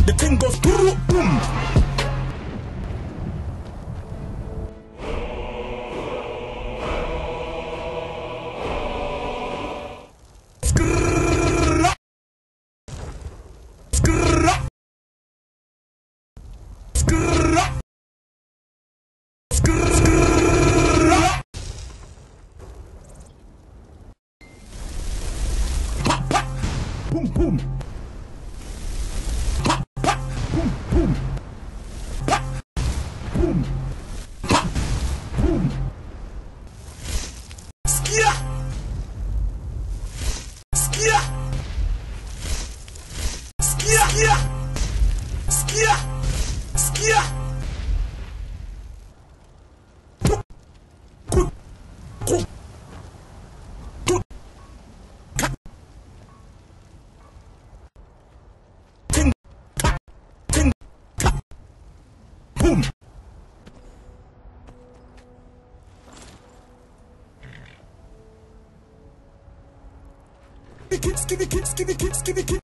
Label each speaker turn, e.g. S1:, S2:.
S1: the thing goes boom. Boom, boom. Pa, pa, boom, boom. Pa, boom. Pa, boom. Skia. Skia. Skia. Skia. Skia. Skia. Boom! Give me kicks.